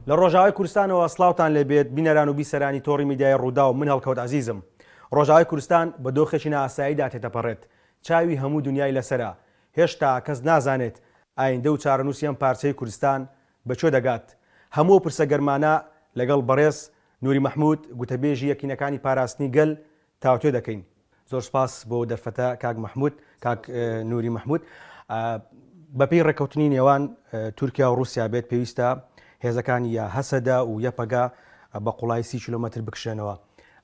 لە ڕۆژاوای کوردستانەوە سڵاوتان لێبێت بینەران و بیسەرانی تۆڕی میدیای ڕوودا و من هەڵکەوت عزیزم. ڕۆژاوای کوردستان بە دۆخێکی نائاساییدا تێتەپەڕێت، چاوی هەموو دنیای لەسرە. هێشتا کەس نازانێت ئایندە و چارەنووسی ئەم پارچەی کوردستان بەکوێ دەگات. هەموو پرسە گەرمانە لەگەڵ بەڕێز نووری مەحموود گوتەبێژی یەکینەکانی پاراستنی گەل تاوتوێ دەکەین. زۆر سپاس بۆ دەرفەتە کاک مەحموود، کاک نووری مەحموود. بەپێی ڕێکەوتنی نێوان تورکیا و رووسیا بێت پێویستە هێزەکانی یا هەسەدا و یەپەگا بە قوڵای 30 کیلۆمەتر بکشێنەوە.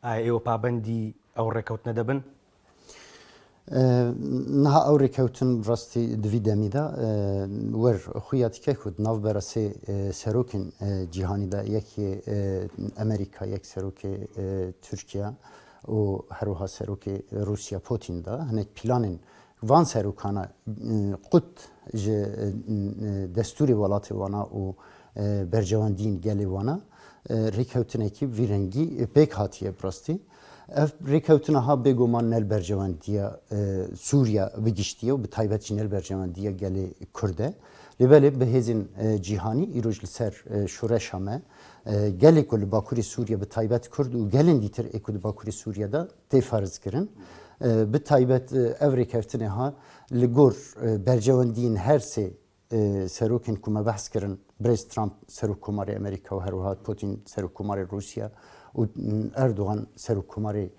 ئێوە پابەندی ئەو ڕێکەوتنە دەبن؟ نها ئەو ڕێکەوتن ڕاستی دوی دەمیدا وەر خویاتیکە خود ناوبەرە سێ سەرۆکن جیهانیدا، یەکی ئەمریکا، یەک سەرۆکی تورکیا و هەروەها سەرۆکی رووسیا پۆتیندا هەنێک پیلانên van serokana qut ji destûrê welatê wana û bercewendiyên gelê wana rêkewtinekî vî rengî pêk hatiye rastî. Ev rêkewtina ha bêguman nel bercewendiya Sûriya bigiştiye û bi taybet jî nel bercewendiya gelê Kurd e. Lêbelê bi hêzên cîhanî îroj li ser şoreşa me gelê ku li Bakurê Sûriya bi taybet Kurd û gelên dîtir ê ku li Bakurê Sûriyada tê ferz kirin. Bi taybet ev rêkevtinê ha li gor bercewendiyên her sê serokên ku me behs kirin, Brez Trump Serokkomarê Amerîka û herwiha Putin Serokkomarê Rûsya û Erdogan Serokkomarê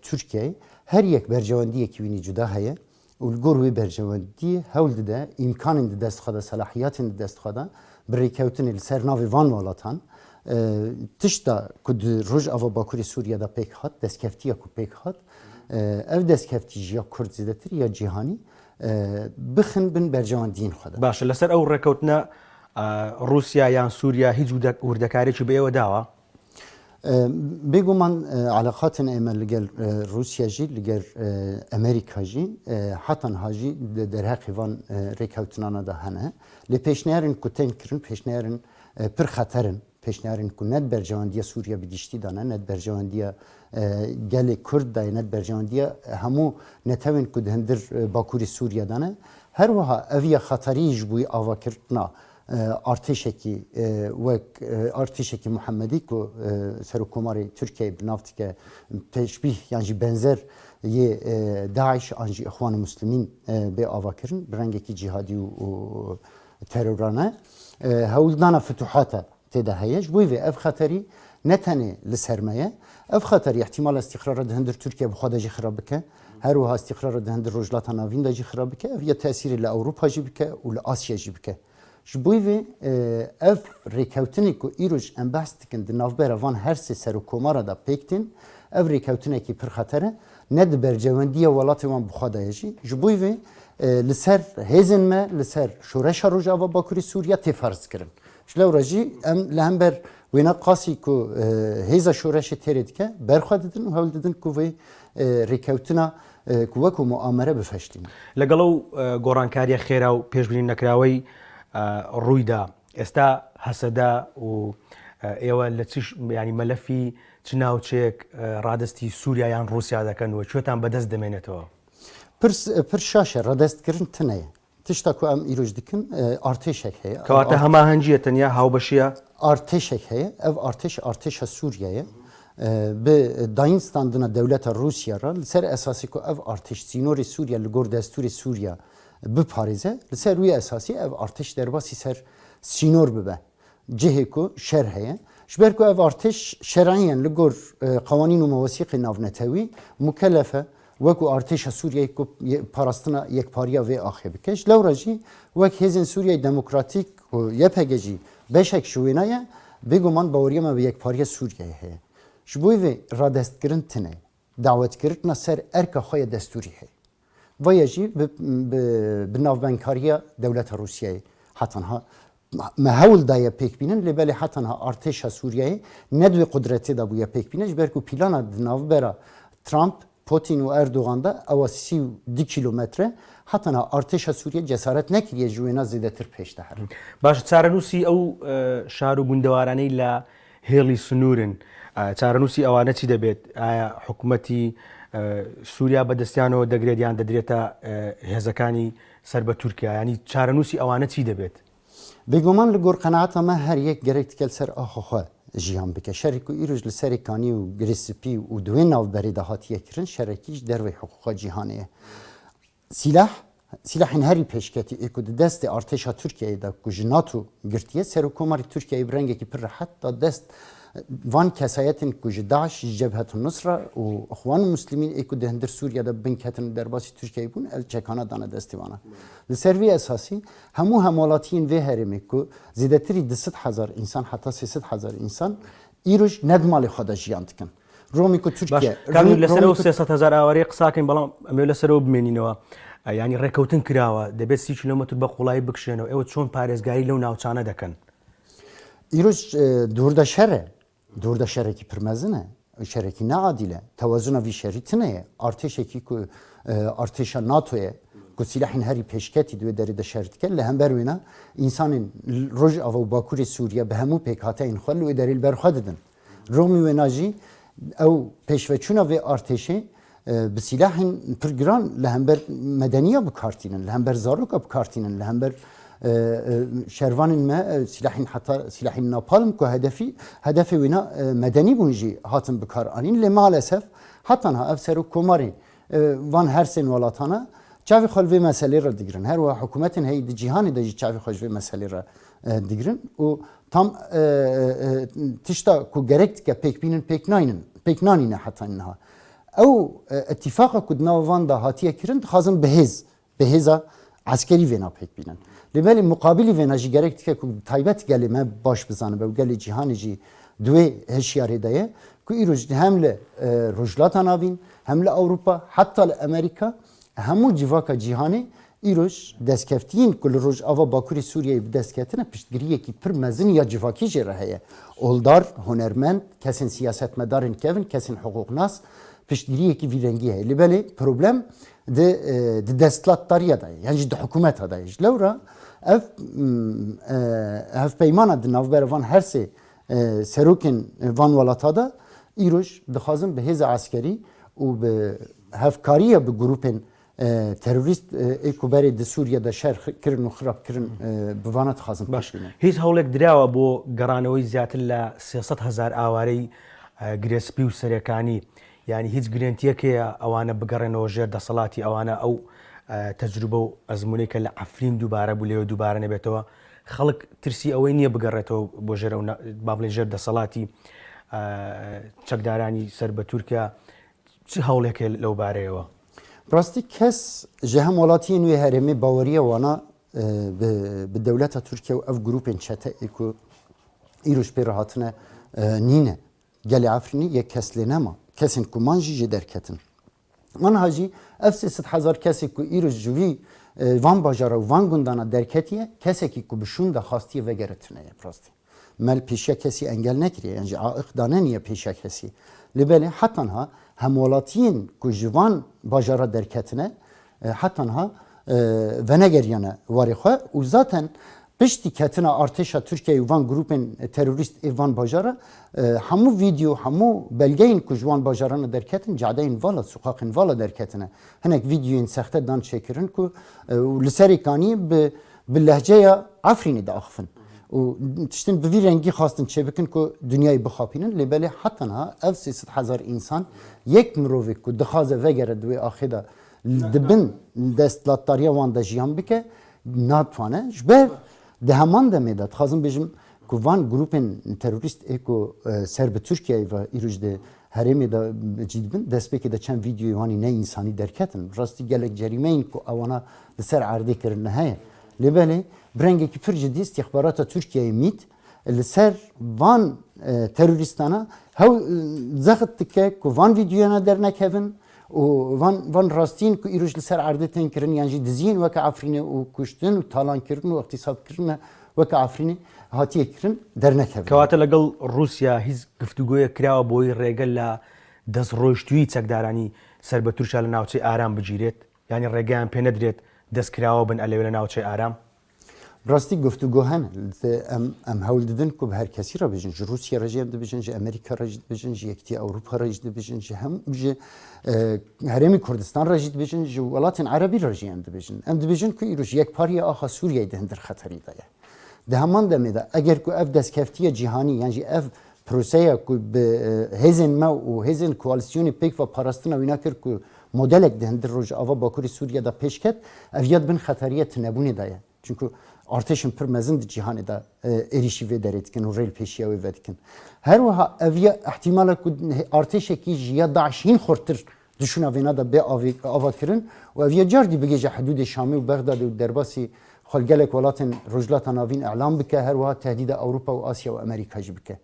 Tirkiyeyê her yek bercewendiyekî wînî cuda heye û li gor wê bercewendiyê hewl dide îmkanên di dest xwe de, selahiyatên di dest xwe de bi rêkewtinê li ser navê van welatan tişta ku di Rojava Bakurê Sûriyada pêk hat, destkeftiya ku pêk hat, ev destkeftî ji ya Kurd zêdetir ya cîhanî bixin bin bercewendiyên xwe de. Baş li ser ew rêkewtina Rûsya yan Sûriya hiç werdekarekî bi êwe dawa? Bêguman alaqatên ême li gel Rûsya jî li gel Amerîka jî hetan ha jî di derheqê van rêkewtinana de hene. Lê pêşniyarên ku tên kirin pêşniyarên pir xeterin. Pêşniyarên ku net bercewendiya Sûriya bi giştî dane, net bercewendiya gelê Kurd dayê, net bercewendiya hemû netewên ku di hindir Bakurê Sûriya dane. Her wiha ev ya xeterî ji bo avakirtina artêşekî wek artêşekî Muhemmedî ku Serokkomarê Tirkiyeyê bi nav dike pêşbîh yan jî benzer yê Daeş an jî Îxwan-ı Müslîmîn bê avakirin bi rengekî cîhadî û terorane hewldana fütuhata têde heye. Ji bo vê ev xeterî ne tenê li ser me ye, ev xeterî ihtimala îstîqrara di hindir Tirkiye bi xwe de jî xirab bike, her wiha îstîqrara di hindir rojhilata navîn de jî xirab bike, ev ya tesîrê li Ewropa jî bike û li Asya jî bike. Ji bo vê ev rêkewtinê ku îroj em behs dikin di navbera van her sê serokkomara da pêk tên, ev rêkewtinekî pir xeter e, ne di bercewendiya welatê wan bi xwe de ye jî. Ji bo vê li ser hêzên me, li ser şoreşa Rojava Bakurê Sûriya tê ferz kirin. Ji lewra jî em li hember wêne qasî ku hêza şoreşê têrê dike berxwe didin û hewl didin ku vê rêkewtina ku wekû muamere bifeştîne. لەگەڵ ئەو گۆڕانکاریە خێرا و پێشبینی نەکراوەی ڕوویدا ئێستا هەسەدا و ئێوە لە ینی مەلەفی چ ناوچەیەک ڕادستی سووریا یان ڕووسیا دەکەنەوە کوێتان بەدەست دەمێنێتەوە؟ پرس شاشە ڕادەستکردن تنەیە. تشتا ku em îroj dikin artêşek heye. Kewata hemahengiye tenya hawbeşiya artêşek heye. Ev artêşa Sûriyeyê bi dayîn standina dewleta Rûsya ra li ser esasî ku ev artêş sînorê Sûriya li gor destûrê Sûriya biparêze, li ser wî esasî ev artêş derbasî ser sînor bibe. Cihê ku şer heye. Ji ber ku ev artêş şerayên li gor qewanîn û mewasîqê navnetewî mukelefe wekû artêşa Sûriyeyê ku parastina yekpariya vê axê bike. Ji lewra jî wek hêzên Sûriyeyê Demokratîk û YPG jî beşek ji wêne ye, bêguman baweriya me bi yekpariya Sûriyeyê heye. Ji bo vê radestkirin tune, dawetkirina ser erka xwe ya destûrî heye. Vaya jî bi navbenkariya dewleta Rûsyayê hetanha me hewl daye pêkbînin, lêbelê hetanha artêşa Sûriyeyê ne dwê qudretê de bûye pêkbîne ji ber ku plana di navbera Trump, Putin û Erdogan da ewa 32 kilometre hetanha artêşa Sûriye cesaret nekiriye ji wêne zêdetir pêş de herin. Baş çarenûsî ew şar û gundewaranî la hêlî snûrin çarenûsî ewane çi debêt? Aya hikûmetî Sûriya bەdەستیانەوە دەگرێت یان دەدرێتە هێزەکانی سەر بە تورکیا، ینی چارەنووسی ئەوانە چی دەبێت؟ بگومان لگور قناعت ما هر یک گرفت کل سر آخواه جیان بکه شرک و ایروج لسر کانی و گریسپی و دوی ناو بریده هاتیه کرن شرکیش در وی حقوق جیهانیه سلاح هری پیشکتی اکود دست ارتش ترکیه دا کج ناتو گرتیه سر حکومت ترکیه برنگه کی پر حتی دست وان کسایتن کج داعش جبهه النصره و اخوان المسلمین اکود هندر سوریا دا بنکتن در باسی ترکیه بون ال چکانه دانه دستیوانه لسروی اساسی همو همولاتین و هرمی کو زیادتری 200,000 انسان حتی 300,000 انسان ایروش ندمال خود جیان دکن رومی کو ترکیه کامل لسرو 300,000 اواری قساکن بلام امیل لسرو بمینینوا یعنی ڕێکەوتن کراوە دەبێت 30 کیلۆمەتر بە قوڵایی بکشێنەوە ئێوە چۆن پارێزگاری لەو ناوچانە دەکەن ایروش دووردا شەرێکی پرمەزنە شەرێکی نەعادیلە تەوازونە وی شەریتنەیە ئارتێشێکی کو ئارتێشە ناتۆیە کو سیلاحین هەری پێشکەتی دوێ دەری دەشەرتکە لە هەمبەر وێنە ئینسانین ڕۆژ ئەوە و باکووری سووریا بە هەموو پێکهاتەین خۆل وێ دەری بەرخوا دەدن ڕۆمی وێناژی ئەو پێشڤەچوونە وێ ئارتێشێ بسلاحین پرگران لهمبر مدنیه بکارتینن لهمبر زاروکا بکارتینن لهمبر شروان ما سلاحین حتی سلاحین ناپالم که هدفی وینا مدنی بونجی هاتن بکار آنین لی مالسف حتی ها افسر و کماری وان هر سن ولاتانه چاوی خالوی مسئله را دیگرن هر و حکومتین هی جهانی داشت چاوی خالوی مسئله را دیگرن و tam tişta ku gerekt ke pekbinin peknanine hatta inha او اتفاق کد نوان دا هاتیه کرن خازم بهزا عسکری وینا پک بینن لبالی مقابلی وینا جی گرکت که تایبت گلی ما باش بزنه به گلی جهانی جی دوی هشیاری دایه که ایروج هم ل رجلات ناوین هم ل اروپا حتی ل امریکا همو جواکا جهانی ایروج دستکفتین کل روز آوا باکوری سوریه دستکفتنه پشتگیریه کی پر مزن یا جواکی جرهه اولدار هنرمند کسین سیاست مدارن کevin کسین حقوق ناس پشتگیریه کی ویرنگیه لبالی problem de destlatlarıya da yani de hükümet da lewra ev peymana de navber van herse serukin van walatada iroş dixazim bi heza askeri û bi hevkariya bi grupên terörist ekuberi de Suriye'de şer kirin û xirab kirin bi vana dixazim baş hiç hawlek dirawa bo geranewî ziyatî li 300,000 awarî girespî û serekânî يعني هیچ گرنتیەکەیە ئەوانە بگەڕێنەوە ژێر دەسەڵاتی ئەوانە ئەو تەجروبە و ئەزمونێکە لە عەفرین دووبارە بوو لێوە دووبارە نەبێتەوە خەڵک ترسی ئەوەی نییە بگەڕێتەوە بۆ ژێر با بڵێن ژێر دەسەڵاتی چەکدارانی سەر بە تورکیا چ هەوڵێکە لەو بارەیەوە ڕاستی کەس ji hem welatiyên wê herêmê baweriya wana bi dewleta Tirkiye û ev grûpên çetekê ku îroj pê re hatine nîne gelê Efrînê yek kes lê nema kesin ku man jî derketin man hacî ev 300,000 kesê ku îroj ji wî van bajara û van gundana derketiye kesekî ku bi şûn de xastiye vegeretine ye rastî mel pêşiya kesî engel nekiriye yani ji aiq dane niye pêşiya kesî li belê hetanha hemwelatiyên ku ji van bajara derketine hetanha venegeriyane warê xwe û zaten piştî ketina artêşa Tirkiye û van grûpên terorîst ê van bajara hemû video hemû belgeyên ku ji wan bajaran derketin cadeyên vala soqaqên vala derketine hinek videoyên sexte dan çêkirin ku li serê kanî bi lehceya Efrînê de axivin û tiştin bi vî rengî xastin çêbikin ku dünyayê bixapînin lê belê hetanha ev 300,000 însan yek mirovê ku dixwaze vegere di wê axê de dibin destlatdariya wan de jiyan bike natwane ji ber de heman demê de dixwazim bêjim ku van grûpên terorîst ê ku ser bi Tirkiyeyê ve îroj de herêmê de cî dibin destpêkê de çend vîdyoyê wanî ne însanî derketin rastî gelek cerîmeyên ku ewana li ser erdê kirine heye lê belê bi rengekî pir cidî istîxbarata Tirkiyeyê mît li ser van terorîstana hew zexit dike ku van vîdyoyana dernekevin û van rastîn ku îroj li ser erdê tên kirin yan jî diziyên weke Efrînê û kuştin û talankirin û iqtîsadkirinê weke Efrînê hatiye kirin dernekevin. Kewate legal Rusya hîz guftûgoyek kirawe boî rêgel la destڕۆیشتووی çekdaranî ser bi Tirkiye li navçeyê aram bicîrêt yanî rêgeyan pê nedirêt destkirawe bin elewê li navçeyê aram Rastî guftûgo hene em hewl didin ku bi her kesî re bijin ji Rusya re jî em dibijin ji Amerîka re jî dibijin ji Yekîtiya Ewropa re jî dibijin ji ji Herêmê Kurdistan re jî dibijin ji welatên Erebî re jî em dibijin ku îroj yekpariya axa Sûriyeyê de hindir xeterî de ye ده همان دمده اگر کو اف دستکفتی جهانی یعنی اف پروسه کو به هزن ما و هزن کوالسیون پیک و پاراستنا وینا کر کو مدلک دهند روج آوا باکوری سوریه دا پیش کت اویاد بن خطریه تنبونی دایه çünkü arteşin pir mezin di cihanê da êrişî vê derê dikin û rêl pêşiya wê vedikin. Her wiha ev ihtimala ku artêşekî ji ya Daişîn xurtir dişûna vêna da bê ava kirin û ev car dî bigêje hidûdê Şamê û Bexdadê û derbasî xwelgelek welatên rojlata navîn elan bike her wiha tehdîda Ewropa û Asya û Amerîka jî bike.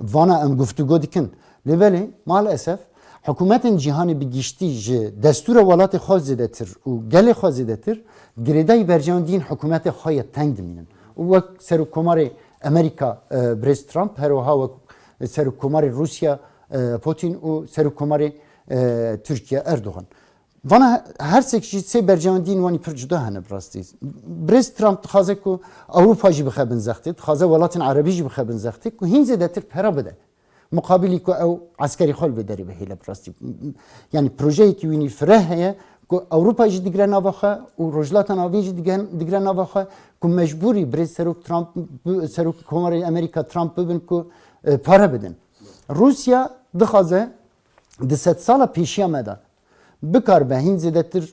Vana em guftûgo dikin. Lê belê maalesef hükümetin cihanı bir geçti ji destura welatê xwe zêdetir û gelê xwe zêdetir girêdayî bercewan dîn hükümete xwe teng dimînin. û wek Serokkomarê Amerîka Brez Trump her wiha wek Serokkomarê Rusya Putin û Serokkomarê Türkiye Erdoğan. Vana her sek jî sê bercewan dîn wanî pir cuda hene bi rastî. Brez Trump dixwaze ku Ewropa jî bixe bin zextê, dixwaze welatên Erebî jî bixe bin zextê ku hîn zêdetir pera bide. مقابلی که او عسکری خال بداری به هیله براستی یعنی پروژه‌ای که وینی فرهه که اروپا جد دیگر نواخه و رجلات ناوی جد دیگر نواخه که مجبوری برای سروک ترامپ سروک کمر امریکا ترامپ ببین که پاره بدن روسیا دخوازه ده 100 سال پیشیا مده بکار به هین زدتر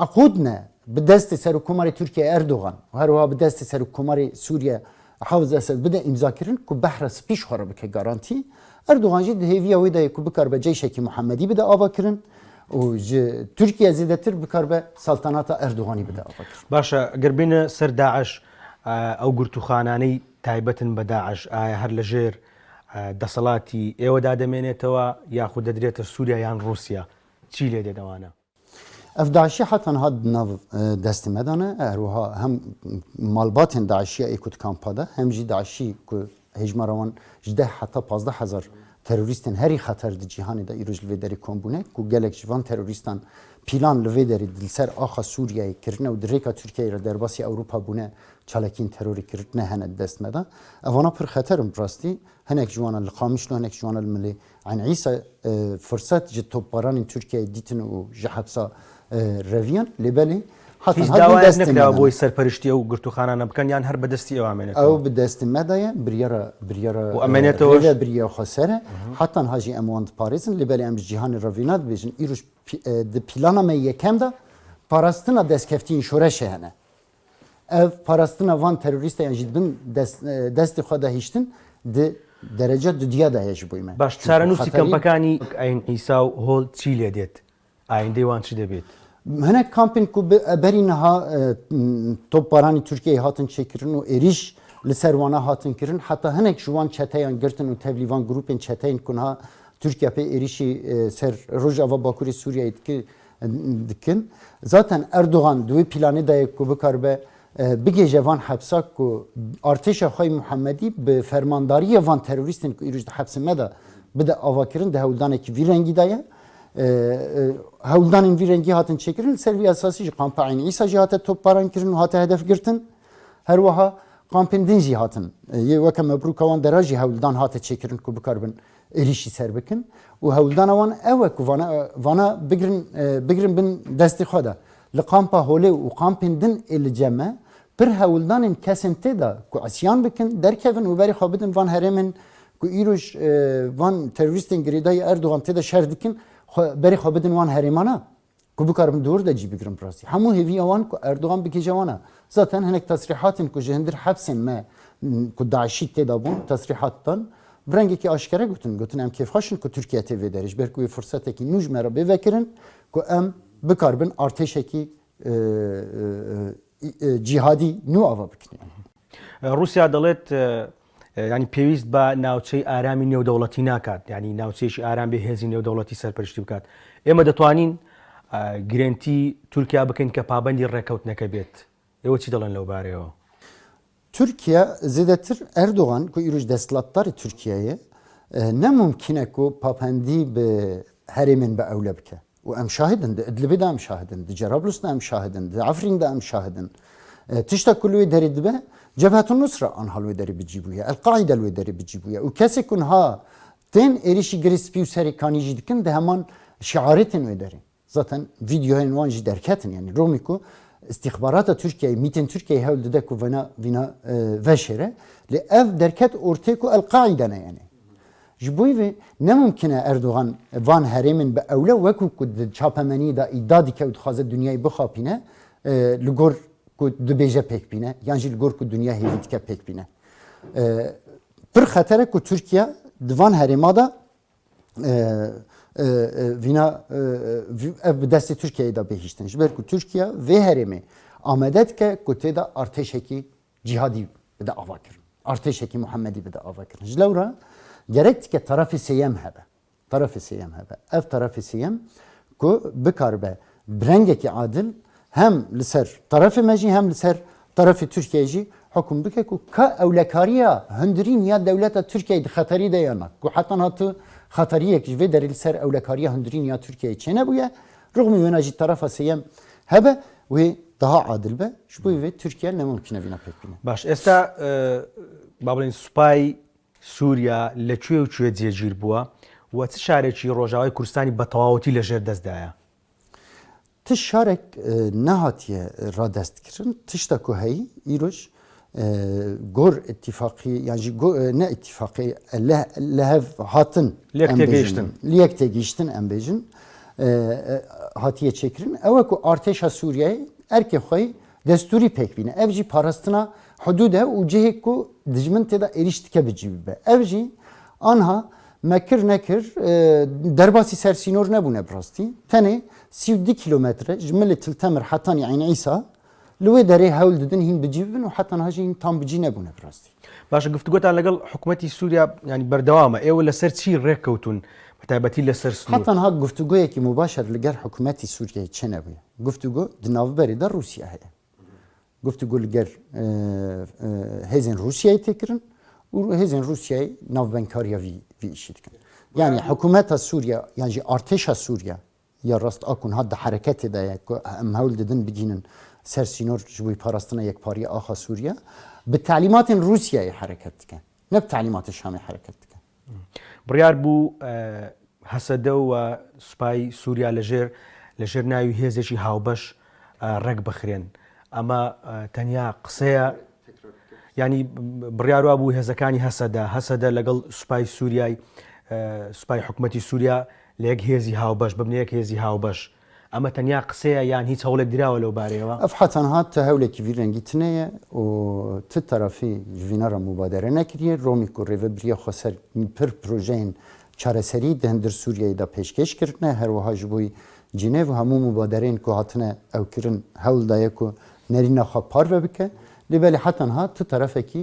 عقود نه به دست سروک کمر ترکیه اردوغان و هر وها به دست سروک کمر سوریه حافظ اسد بده امضا کردن که بحر سپیش خوره بکه گارانتی اردوغان جد هیویا ویدا که بکار به جیشکی محمدی بده آوا کردن و ترکیه زیادتر بکار به سلطنت اردوغانی بده آوا کردن. باشا قربين سر داعش او گرتوخانانەی تایبەتن بە داعش ئایا هەر لە ژێر دەسەڵاتی ئێوەدا دەمێنێتەوە یاخود دەدرێتە سووریا یان رووسیا چی لێ دێدەوانە؟ اف داعشی حتی هاد ناو دستی مدانه اروها هم مالباتن داعشی ایکوت کامپادا هم جی داعشی که هجماروان جده حتی 15,000 تروریستن هری خطر دی جهانی دا ایروز لویدری کمبونه که گلک جوان تروریستان پیلان لویدری دلسر آخا سوریه کرنه و دریکا ترکیه را در باسی اوروپا بونه چالکین تروری کرنه هنه دست مدا اوانا پر خطرم براستی هنک جوانا لقامشلو هنک جوانا الملی عن عیسی فرصت جد توپاران ترکیه دیتن و جحبسا رویان لبلی حتی داوای نکرده بوی سرپرشتی او گرتوخانانه بکن یان هر بدستی او امنیت او بدست مدایه بریارا و امنیتوش بریا خسره حتی هاجی اموان پاریزن لبلی ام جهان روینات بیشن ایروش د پلانا می یکم دا پاراستنا دستکفتین شورش هنه ev parastina van terörist yan jidbin desti xwe de hiştin di derece dünya da hej buyme. Baş çarenûsî kampekani ayên îsa û hol çî lê dêt? Ayîndê wan çi debêt? Hinek kampên ku berî niha topbaranî Tirkiyeyê hatin çêkirin û êriş li ser wana hatin kirin. Heta hinek ji wan çeteyan girtin û tevlîvan grupên çeteyên ku niha Tirkiye pê êrişî ser Rojava Bakurê Sûriyeyê dikin. Zaten Erdoğan di wê planê de ye ku bikaribe bigêje van hepsa ku artêşa xwe Muhammedî bi fermandariya van terorîstên ku îroj di hepsê me de bide avakirin di hewldanekî vî rengî de ye. Hewldanên vî rengî hatin çêkirin ser vî esasî ji kampanyayên îsa jî hate topbaran kirin û hate hedef girtin. Her wiha kampên din jî hatin. Yê weke mebrûka wan dera jî hewldan hate çêkirin ku bikaribin êrişî ser bikin. û hewldana wan ew e ku vana bigirin bin destê xwe de. Li kampa holê û kampên din ê li cem pir hewldanên kesên tê de ku isyan bikin derkevin û berî xwe bidin van herêmên ku îroj van terorîstên girêdayî Erdoğan tê de şer dikin berî xwe bidin wan herêmana ku bikaribin dûr de cî bigirin pirastî. Hemû hêviya wan ku Erdoğan bikêje wan e. Zaten hinek tesrîhatên ku ji hindir hepsên me ku Daişî tê de bûn tesrîhatdan bi rengekî aşkere gotin em kêfxweşin ku Tirkiye tê vê derê ji ber ku wê fursetekî nû ji me re bêvekirin ku em bikaribin artêşekî cihadî nû ava bikin. Rusya دەڵێت ینی پێویست بە ناوچەی ئارامی نێودەوڵەتی ناکات ینی ناوچەیەکی ئارام بێ هێزی نێودەوڵەتی سەرپەرشتی بکات. ئێمە دەتوانین گرنگی تورکیا بکەین کە پابەندی ڕێکەوتنەکە بێت. ئێوە چی دەڵێن لەو بارەیەوە؟ Türkiye zêdetir Erdoğan ku îroj desthilatdarê Tirkiyeyê ne mumkin e ku papendî bi herêmên bi ewle bike. û em şahidin di Idlibê de em şahidin, di Cerablusê de em şahidin, di Efrîn de em şahidin. Tişta ku li wê derê dibe Cebhetun Nusra anha li wê derê bicî bûye, El-Qaîde li wê derê bicî bûye. û kesê ku niha tên êrişî girê spî û serê kanî jî dikin di heman şiarêtên wê derê. Zaten videoyên wan jî derketin yani romî ku استخبارات ترکیه میتن ترکیه هول دده کو وینا وشره لی اف درکت اورته کو القاعده نه یعنی جبوی و نممکنه اردوغان وان هرمن به اوله وکو کد چاپمنی دا ایدادی که خواهد دنیای بخوابینه لگور کو دبیجه پک بینه یعنی لگور کو دنیا هیوید که پک بینه پر خطره کو ترکیه دوان هرما دا وینا به دست ترکیه دا بهشتن جبر کو ترکیه و هرمه آمدت که کته دا ارتشکی جهادی بده آوا کرد ارتشکی محمدی بده آوا کرد جلورا gerekti ki tarafı siyem hebe. Tarafı siyem hebe. Ev tarafı siyem ku bikarbe brengeki adil hem liser tarafı meci hem liser tarafı Türkiye'ci hukum bike ku ka evlekariya hündrin ya devleta Türkiye'de hatari de yanak. Ku hatan hatı hatariye ki ve deril ser evlekariya hündrin ya Türkiye çene bu ya. Rugmu yönaci tarafı siyem hebe ve daha adil be. Şu bu ve Türkiye ne mümkün evine pek bine. Baş. Esta babelin spy سووریا لەکوێ و کوێ جێگیر بووە و چ شارێکی ڕۆژاوای کوردستانی بە تەواوەتی لەژێر دەستدایە تش شارێک نەهاتیە ڕادەستکردن تشتە کو هەیە ئیرۆژ گۆر اتفاقی یانجی نە اتفاقی لە هەv هاتن لێک تێگەیشتن ئەم بێژن هاتیە çێکردن ئەوە ku artêşa Sûriyeyê erkê xwe destûrî pêk bîne ev jî parastina حدوده و جهه کو دجمن تدا erişti که بجیبه. ev jî anha mekir nekir derbasi sersinor nebune brasti. Tene 32 kilometre jmele tiltemir hatan yani İsa لوی دره هول ددن هین بجیبن و حتی نهاجی هین tam بجی nebune brasti. باشه گفتگوتان لەگەڵ حکوومەتی سووریا ینی بەردەوامە ئێوە لەسەر چی ڕێککەوتون بەتایبەتی لەسەر سنوور حتەنها گفتگویەکی مباشر لەگەر حکوومەتی سووریای چه نەبووە گفتگو دناوبەریدا رووسیا هەیە گفتگو لەگەر هێزن رووسیای تێکردن و هێزن رووسیای ناوبەنکاریە وی ئیشی دکن یعنی حکوومەتە سووریا یانجی ئارتێشە سووریا یا ڕاست ئاکون هەدا حرەکەتێدایە ئەم هەول دەدن بگینن سەر سینۆر ji bo parastina yekpariya axa Sûriya bi talimatên Rûsyayê hereket dikin ne bi talimatê Şamê hereket dikin. Biryar bû hesede û supayê Sûriya li jêr navê hêzekî hawbeş rek bixirên ama tenya qisەya yanî biryar wa bû hêzekanî hesede legal supayê Sûriyayê supayê hikûmetî Sûriya li yek hêzî hawbeş bibne yek hêzî hawbeş ئەمە تەنیا قسەیە یان هیچ هەوڵێک دراوە لەو بارەیەوە ئەف حەتەنها تە هەولێکی ڤیرەنگیتنەیە و ت تەرەفی ڤینەرە مبادرە نەکردیە ڕۆمی کو ڕێڤەبریە خۆسەر پر پرۆژەین چارەسەری دەندر سووریایدا پێشکەشکردنە هەروەها ji بۆی جینێڤ هەموو مبادرەین کو هاتنە ئەوکردن هەوڵدایە و نەرینەخوا پارڤە بکە لێبەلی حەتەنها ت تەرەفێکی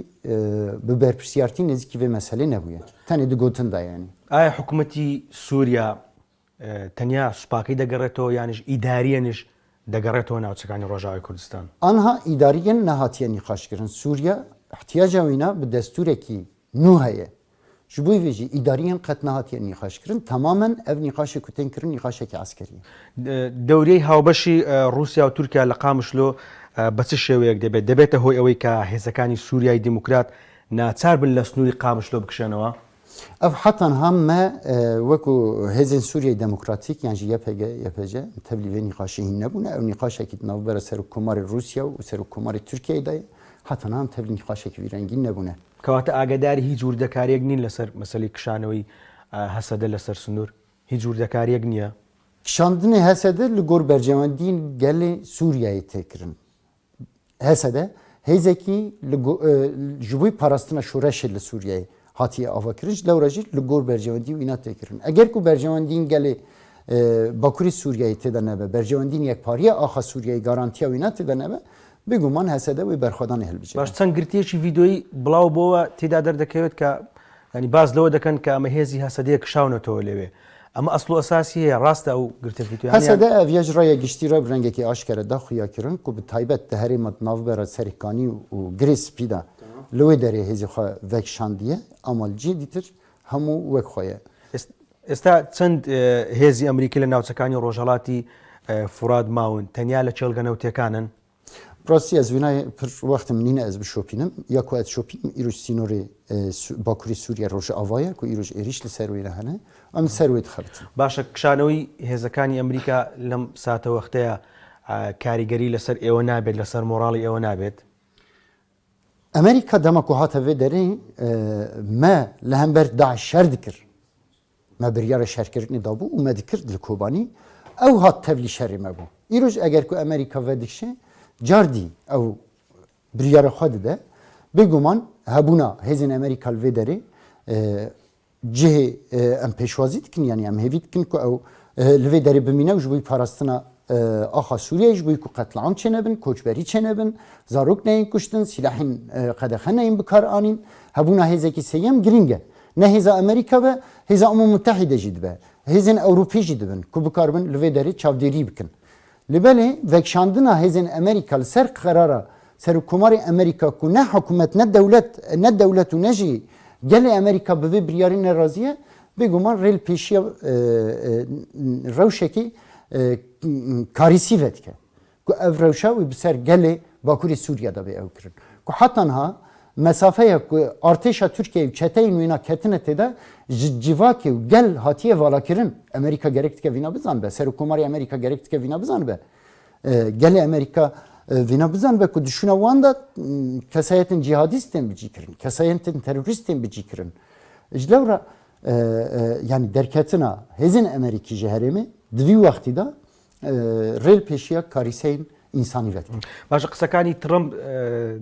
bi berpirsiyartî nêzîkî vê meselê nebûye tenê digotin da yanî ئایا حکوومەتی سووریا تەنیا سوپاکەی دەگەڕێتەوە یانیش ئیداریەنیش دەگەڕێتەوە ناوچەکانی ڕۆژاوای کوردستان ئەنها ئیداریەن نەهاتیە نیقاشکردن سووریا احتیاجا وینا bi destûrekî nû heye ji bo vê jî îdariyen qet nehatiye nîqaşkirin tamamen ev nîqaşê ku tên kirin nîqaşekî askerî دەورەی هاوبەشی رووسیا و تورکیا لە قامشلۆ بە چ شێوەیەک دەبێت دەبێتە هۆی ئەوەی کە هێزەکانی سووریای دیموکرات ناچار بن لە سنووری قامشلۆ بکشێنەوە ev حتەنها me wekû hêzên Sûriyeyê Demokratîk yan jî YPG tevlî vê nîqaşê hîn nebûne ew nîqaşekî navbera serokkomarê Rûsya û serokkomarê Tirkiyeyê de ye حتەنها em tevlî nîqaşekî vîrengîn nebûne کەواتە ئاگاداری هیچ وردەکاریەک نین لەسەر مەسەلەی کشانەوەی هەسەدە لەسەر سنوور هیچ وردەکاریەک نییە kişandinê hesede li gor bercewendiyên gelê Sûriyayê têkirin hesede hêzekî ji bo parastina şoreşê li Sûriyayê hatiye avakirin ji lewra jî li gor bercewendî û îna têkirin eger ku bercewendiyên gelê Bakurî Sûriyayê têde nebe bercewendiyên yekpariya axa Sûriyayê garantiya wîna têde nebe bêguman hesede wê berxwedanê hilbijêre باش چەند گرتیەکی ڤیدۆیی بڵاو بۆەوە تێدا دەردەکەوێت کە ینی باز لەوە دەکەن کە ئەمە هێزی هەسەدەیە کشاونەتەوە لەوێ ئەمە ئەسڵ و ئەساسی هەیە ڕاستە ئەو گرتە ڤیدۆیان hesede ev ya ji raya giştî re bi rengekî aşkere daxuya kirin ku bi taybet di herêma navbera serîkanî û girê spî de li wê derê hêzê xwe vekişandiye ama cî dîtir hemû wek xwe ye ئێستا چەند هێزی ئەمریکی لە ناوچەکانی ڕۆژهەڵاتی فوراد ماون تەنیا لە چێلگەنەوتەکانن Rastî ez wînayê pir wextim nîne ez bişopînim ya ku ez şopînim îroj sînorê Bakurî Sûriya Rojava ku îroj êriş li ser wê re hene em li ser wê dixebitin باشە کشانەوەی هێزەکانی ئەمریکا لەم ساتە وەختەیە کاریگەری لەسەر ئێوە نابێت لەسەر مۆراڵی ئێوە نابێت ئەمریکا دەمەکو هاتە vê derê me li hember Daeş şer dikir me biryara şerkirinê dabû û me dikir li Kobanî ew hat tevlî şerê me bû îroj eger ku Amerîka ve dikşe cardî ew biryara xwe dide bêguman hebûna hêzên Amerîka li vê derê cihê em pêşwazî dikin yanî em hêvî dikin ku ew li vê derê bimîne û ji bo parastina axa Sûriyeyê ji bo ku qetleam çênebin, koçberî çênebin, zarok neyên kuştin, silahên qedexe neyên bikar anîn, hebûna hêzekî sêyem giring e. Ne hêza Amerîka be, hêza Umû Mutehîde jî dibe. Hêzên Ewropî jî dibin ku bikarbin li vê derê çavdêrî bikin. Li belê vekşandina hêzên Amerîka li ser qerara serokkomarê Amerîka ku ne hikûmet ne dewlet û ne jî gelê Amerîka bi vê biryarî neraziye bêguman rêl pêşiya rewşekî karîsî vedike ku ev rewşa wî bi ser gelê Bakurê Sûriyada bê ew kirin ku hetanha mesafeya ku artêşa Tirkiyeyê û çeteyên wîna ketine têde ji civakê û gel hatiye valakirin Amerîka gerek dike vîna bizanbe serokkomarê Amerîka gerek dike vîna bizanbe gelê Amerîka vîna bizanbe ku dişûna wan da kesayetên cihadîstên bicî kirin kesayetên terorîstên bicî kirin ji lewra yani derketina hêzên Amerîkî ji herêmê di vî wextî da rêl pêşiya karîseyên însanî vedikin. باشە قسەکانی ترمپ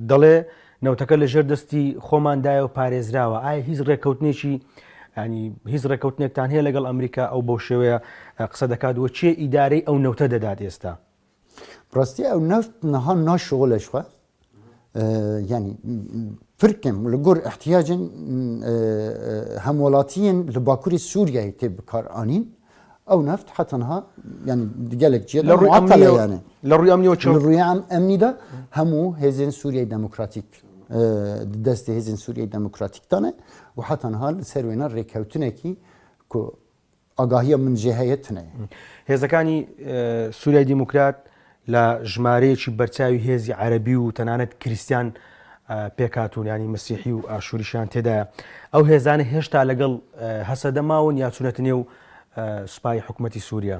دەڵێ نەوتەکە لە ژێر دەستی خۆماندایە و پارێزراوە ئایا هیچ ڕێکەوتنێکی ینی هیچ ڕێکەوتنێکتان هەیە لەگەڵ ئەمریکا ئەو بەو شێوەیە قسە دەکاتوە چێ ئیدارەی ئەو نەوتە دەدات ئێستا ڕاستی ئەو نەفت نەها ناشغلش خوا yani Türkiye'm li gor ihtiyacın hemwelatiyên li Bakurê Sûriyeyê tê bikar anîn ew neft hetanha yani gelek ciye muatele yani لە ڕووی ئەمنیەوە li rûya emnî de hemû hêzên Sûriyeyê Demokratîk di destê hêzên Sûriyeyê Demokratîkdan e û hetanha li ser wêne rêkewtinekî ku agahiya min jê heye tune ye. هێزەکانی سووریای دیموکرات لە ژمارەیەکی بەرچاوی هێزی عەرەبی و تەنانەت کریستیان پێکاتون ینی مەسیحی و ئاشوریشیان تێدایە ئەو هێزانە هێشتا لەگەڵ هەسەدە ماون یا چونەتە نێو سوپای حکوومەتی سووریا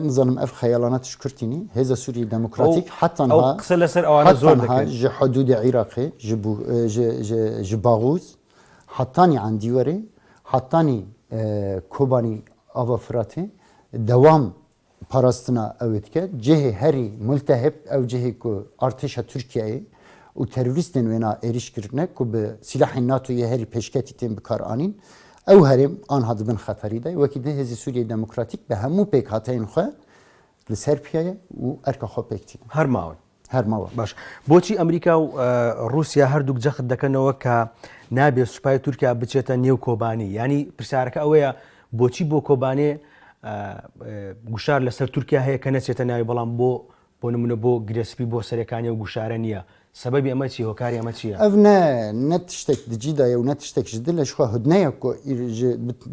نزانم ev xeyalana tişkirtînî hêza Sûriyê Demokratîk hetanha قسە لەسەر ئەوانە زۆر دەکەن ji hudûdê Iraqê ji Baghûz hetanî Endîwerê hetanî Kobanî ava Firatê dewam parastina ew dike cihê herî multeheb ew cihê ku artêşa Tirkiyeyê û terorîstên wêna êrişkirine ku bi silahên NATOyê herî pêşketî tên bikar anîn ew herêm anha dibin xeterî de wekî de hêzê Sûriyê Demokratîk bi hemû pêkhateyên xwe li ser piyayê û erka xwe pêktîne هەر ماون her mawa باش بۆچی ئەمریکا و رووسیا هەردووک جەخت دەکەنەوە کە نابێت سوپای تورکیا بچێتە نێو کۆبانی ینی پرسیارەکە ئەوەیە بۆچی بۆ کۆبانێ گوشار لەسەر تورکیا هەیە کە نەچێتە ناوی بەڵام بۆ نمونە بۆ گرێسپی بۆ سەرەکانی و گوشارە نییە سبەبی ئەمە چی هۆکاری ئەمە چییە؟ ev ne tiştek dicîdaye û ne tiştek ji dilê xwe hudneya ku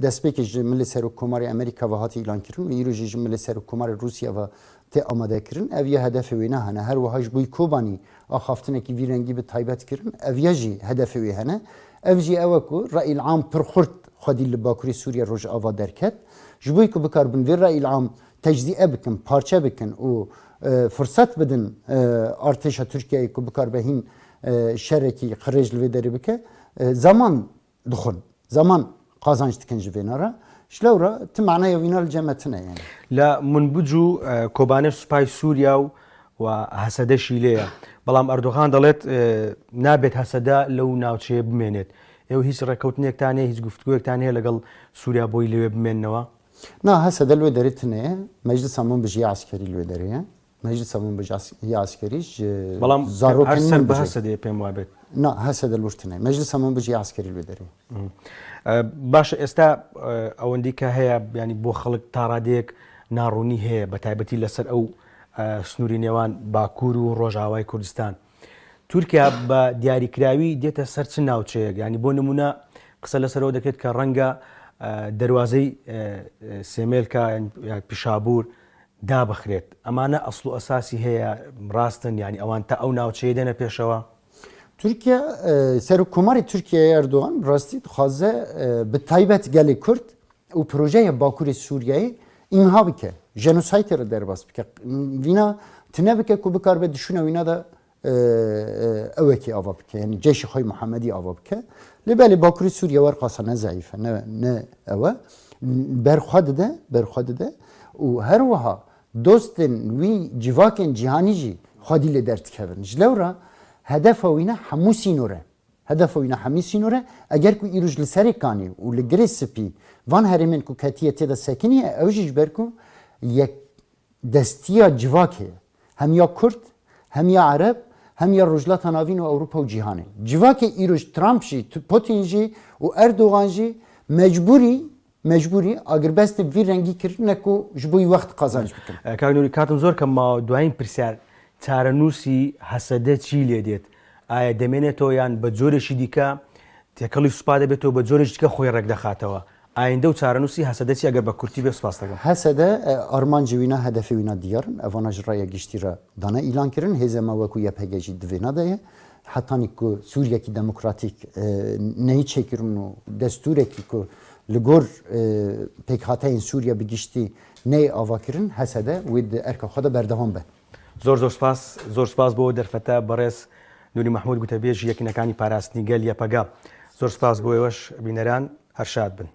destpêkê ji milê serokkomarê Amerîka ve hatî îlankirin û îro jî ji milê serokkomarê Rûsya ve tê amadekirin ev ya hedefê wê ne hene her wiha ji bo Kobanî axaftinekî vî rengî bi taybet kirin ev ya jî hedefê wê hene ev jî ew e ku reîl am pir xurt xwedî li Bakurê Sûriya rojava derket ji bo ku bikarbin vê reîl am teczîe bikin parçe bikin û fırsat bidin artêşa Tirkiyeyê ku bikarbe hîn şerekî xirêj li vê derê bike zaman dixwin zaman qazanc dikin ji vê nara ji lewra ti meneya wîna li cem tune yani لە منبوج و کۆبانێ سوپای سووریا و هەسەدەشی لێیە بەڵام ئەردۆغان دەڵێت نابێت هەسەدا لەو ناوچەیە بمێنێت ئێوە هیچ ڕێکەوتنێکتان هەیە هیچ گفتگویەکتان هەیە لەگەڵ سووریا بۆی لەوێ بمێننەوە نا هەسەدە لێ دەرێ تune meclisa min bijî askerî lê derê ye meclisa min bijî askerî بەڵام zarokên سەر min بە هەسەدەیە پێم وابێت na هەسەدە lûr tune meclisa min bijî askerî lê derê باشە ئێستا ئەوەندی کە هەیە ینی بۆ خەڵک تا ڕادەیەک ناڕوونی هەیە بە تایبەتی لەسەر ئەو سنووری نێوان باکوور و ڕۆژاوای کوردستان تورکیا بە دیاریکراوی دێتە سەر چ ناوچەیەک ینی بۆ نمونە قسە لەسەرەوە دەکرێت کە ڕەنگە دەواازەی سێمێلکە پیشابور دابخرێت ئەمانە ئەسڵ و ئەساسی هەیە ڕاستن ینی ئەوان تا ئەو ناوچەیە دێنە پێشەوە Türkiye serokkomarê Tirkiyeyê Erdogan rastî dixwaze bi taybet gelê Kurd û projeyê Bakurê Sûriyeyê imha bike Jenosaytı derbas bike. Vina tine bike ku bikar be düşüne vina da eveki ava bike. Yani Ceşi Hay Muhammedi ava bike. Libeli Bakuri Suriye var kasa ne zayıfe ne eva. Berxad de u her vaha dostin vi civakên cîhanî jî xwedî lê derdikevin. Ji lewra hedefa wî ne hemû sînore. Hedefa wî ne hemî sînore eger ku îroj li serê kanî û li girê spî van herêmên ku ketiye tê de sekiniye ew jî ji ber ku yek destiya civakê ye. Hem ya Kurd hem ya Arab hem ya Rojhilata Navîn û Ewropa û cîhanê. Civakê îroj Trump jî Putin jî û Erdogan jî mecburi agrbest vî rengî kirine ku ji bo wext qazanc bikin. کاکنوری کاتم زۆر کەم دوایین پرسیار چارەنووسی هەسەدە چی لێ دێت؟ ئایا دەمێنێتەوە یان بە جۆرێکی دیکە تێکەڵی سوپا دەبێتەوە بە جۆرێکی دیکە خۆی ڕێک دەخاتەوە؟ ئایندە و چارەنووسی هەسەدەچی ئەگەر بە کورتی بێ سوپاس دەکەم. Hesede armancı wîna hedefê wîna diyarin evana ji raya giştî re dana îlan kirin hêzê me weku YPG jî divê nadaye hetanî ku Sûriyekî demokratîk neyî çêkirin û destûrekî ku li gor pêkhateyên Sûriye bi giştî neyê ava kirin hesede wê di erka xwe de berdevam be. زۆر سپاس بۆ دەرفەتە بەڕێز نوری محمود گوتەبێژ یەکینەکانی پاراستنی گەل یەپەگا. زۆر سپاس بۆ ئێوەش بینەران هەر شاد بن.